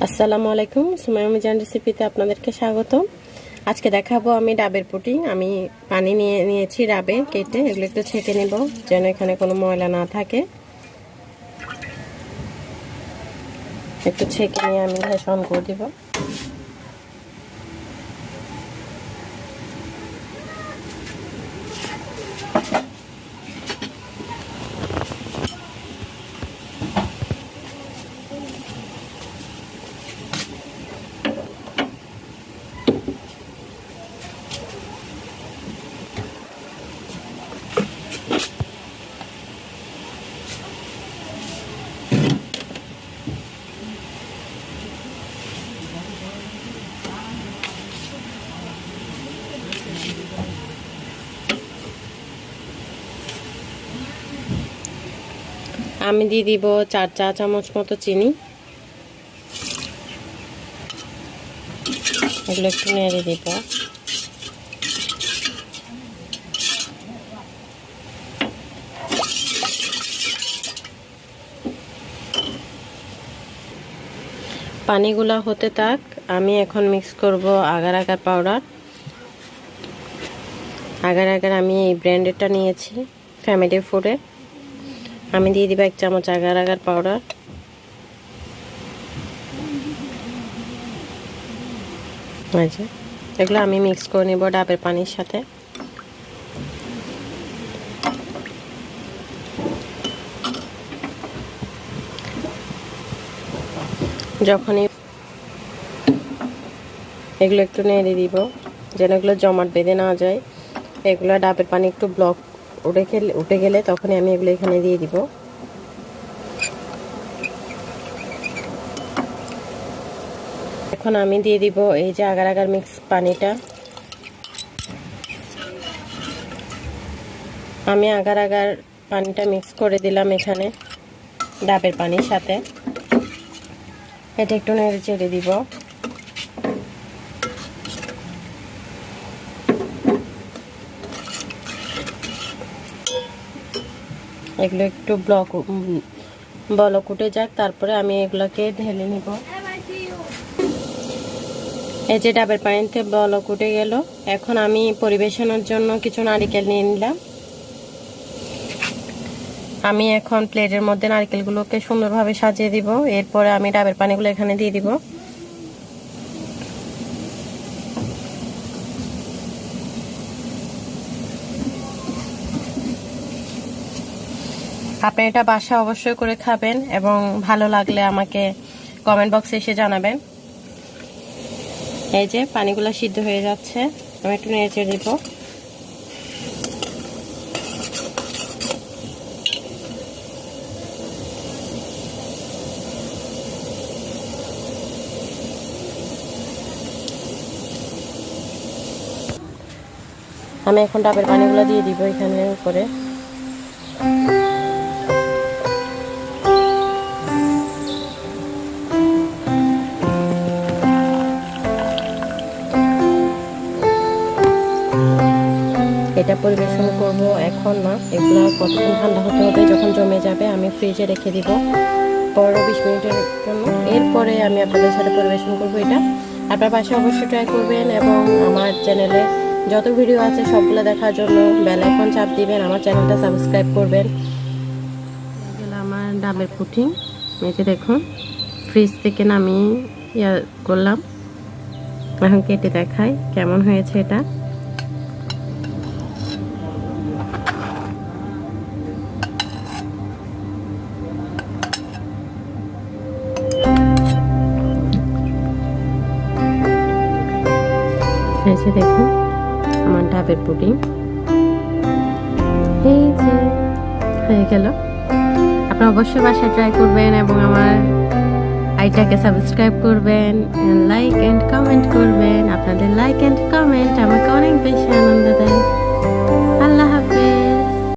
আসসালামু আলাইকুম, সুমাইয়া মিজান রেসিপিতে আপনাদেরকে স্বাগত। আজকে দেখাবো আমি ডাবের পুডিং। আমি পানি নিয়েছি ডাবে কেটে, এগুলো একটু ছেঁকে নেব যেন এখানে কোনো ময়লা না থাকে। একটু ছেঁকে নিয়ে আমি গ্যাস অন করে দেব। আমি দিয়ে দিব 4 চা চামচ মতো চিনি। এগুলো একটু নেড়ে দিব। পানিগুলা হতে থাক, আমি এখন মিক্স করব agar agar powder. Agar agar আমি এই ব্র্যান্ডেরটা নিয়েছি, ফ্যামিলি ফুডের। আমি দিয়ে দিব 1 চামচ আগার আগার পাউডার। এগুলো আমি মিক্স করে নেব ডাবের পানির সাথে। যখনই এগুলো একটু নেড়ে দিব যেন এগুলো জমাট বেঁধে না যায়। এগুলো ডাবের পানি একটু ব্লক উঠে গেলে তখনই আমি এগুলো এখানে দিয়ে দিব। এখন আমি দিয়ে দিব এই যে আগার আগার মিক্স পানিটা। আমি আগার আগার পানিটা মিক্স করে দিলাম এখানে ডাবের পানির সাথে। এটা একটু নেড়ে চেড়ে দিব। এগুলো একটু বলক উঠে যাক, তারপরে আমি এগুলোকে ঢেলে নিব। এই যে ডাবের পানিতে বলক উঠে গেল, এখন আমি পরিবেশনের জন্য কিছু নারকেল নিয়ে নিলাম। আমি এখন প্লেটের মধ্যে নারকেলগুলোকে সুন্দরভাবে সাজিয়ে দিব। এরপরে আমি ডাবের পানিগুলো এখানে দিয়ে দিব। আপনি এটা বাসায় অবশ্যই করে খাবেন এবং ভালো লাগলে আমাকে কমেন্ট বক্সে এসে জানাবেন। এই যে পানিগুলো সিদ্ধ হয়ে যাচ্ছে, আমি একটু নেড়ে চেড়ে দিব। আমি এখন ডাবের পানিগুলো দিয়ে দিব এখানে উপরে। এটা পরিবেশন করব এখন না, এগুলো কতক্ষণ ঠান্ডা হতে হবে, যখন জমে যাবে আমি ফ্রিজে রেখে দিব 15-20 মিনিটের জন্য। এরপরে আমি আপনাদের সাথে পরিবেশন করব। এটা আপনার বাসায় অবশ্যই ট্রাই করবেন এবং আমার চ্যানেলে যত ভিডিও আছে সবগুলো দেখার জন্য বেল আইকন চাপ দিবেন, আমার চ্যানেলটা সাবস্ক্রাইব করবেন। এগুলো আমার ডাবের পুডিং, এই যে দেখুন ফ্রিজ থেকে নামিয়ে করলাম। এখন কেটে দেখাই কেমন হয়েছে এটা। এসে দেখুন আমার ডাবের পুডিং এই যে হয়ে গেল। আপনারা অবশ্যই বাসায় ট্রাই করবেন এবং আমার আইটাকে সাবস্ক্রাইব করবেন, লাইক এন্ড কমেন্ট করবেন। আপনাদের লাইক এন্ড কমেন্ট আমাকে অনেক বেশি আনন্দ দেয়।